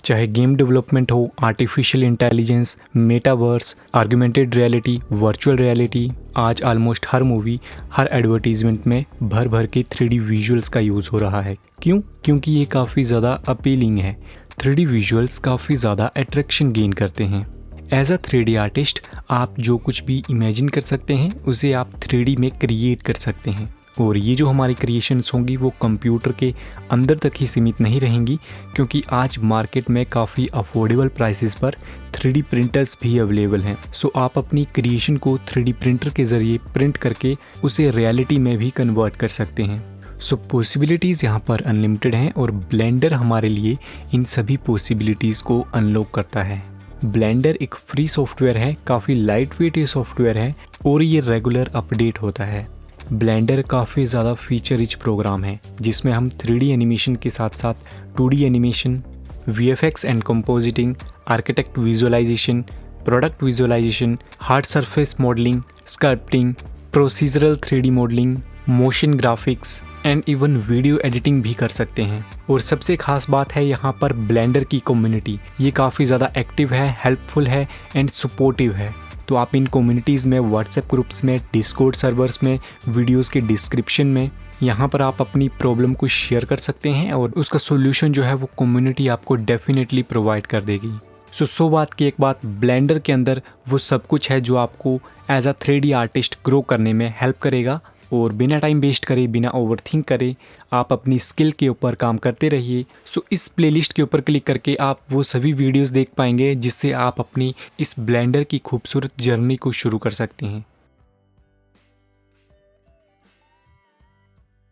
चाहे game development हो, artificial intelligence, metaverse, augmented reality, virtual reality, आज ऑलमोस्ट हर मूवी, हर एडवर्टीजमेंट में भर भर के 3D विजुअल्स का यूज़ हो रहा है। क्यों? क्योंकि ये काफ़ी ज़्यादा अपीलिंग है। 3D विजुअल्स काफ़ी ज़्यादा अट्रैक्शन गेन करते हैं। एज अ 3D आर्टिस्ट आप जो कुछ भी इमेजिन कर सकते हैं उसे आप 3D में क्रिएट कर सकते हैं, और ये जो हमारी क्रिएशंस होंगी वो कंप्यूटर के अंदर तक ही सीमित नहीं रहेंगी, क्योंकि आज मार्केट में काफ़ी अफोर्डेबल प्राइसेस पर 3D प्रिंटर्स भी अवेलेबल हैं। सो आप अपनी क्रिएशन को 3D प्रिंटर के ज़रिए प्रिंट करके उसे रियलिटी में भी कन्वर्ट कर सकते हैं। सो पॉसिबिलिटीज़ यहाँ पर अनलिमिटेड हैं, और ब्लेंडर हमारे लिए इन सभी पॉसिबिलिटीज़ को अनलॉक करता है। ब्लेंडर एक फ्री सॉफ्टवेयर है, काफ़ी लाइट वेट ये सॉफ्टवेयर है, और ये रेगुलर अपडेट होता है। ब्लेंडर काफ़ी ज़्यादा फीचर रिच प्रोग्राम है, जिसमें हम 3D एनिमेशन के साथ साथ 2D animation, VFX and compositing, architect visualisation, product visualisation, hard surface modelling, sculpting, procedural 3D modelling, motion graphics and even video editing भी कर सकते हैं। और सबसे खास बात है यहाँ पर ब्लेंडर की कम्युनिटी, ये काफ़ी ज़्यादा एक्टिव है, हेल्पफुल है एंड सपोर्टिव है। तो आप इन कम्युनिटीज़ में, व्हाट्सएप ग्रुप्स में, डिस्कॉर्ड सर्वर्स में, वीडियोस के डिस्क्रिप्शन में, यहाँ पर आप अपनी प्रॉब्लम को शेयर कर सकते हैं, और उसका सोल्यूशन जो है वो कम्युनिटी आपको डेफिनेटली प्रोवाइड कर देगी। सो बात की एक बात, ब्लेंडर के अंदर वो सब कुछ है जो आपको as a 3D artist grow करने में हेल्प करेगा। और बिना टाइम वेस्ट करे, बिना ओवरथिंक करे, आप अपनी स्किल के ऊपर काम करते रहिए। सो इस प्लेलिस्ट के ऊपर क्लिक करके आप वो सभी वीडियोस देख पाएंगे जिससे आप अपनी इस ब्लेंडर की खूबसूरत जर्नी को शुरू कर सकते हैं।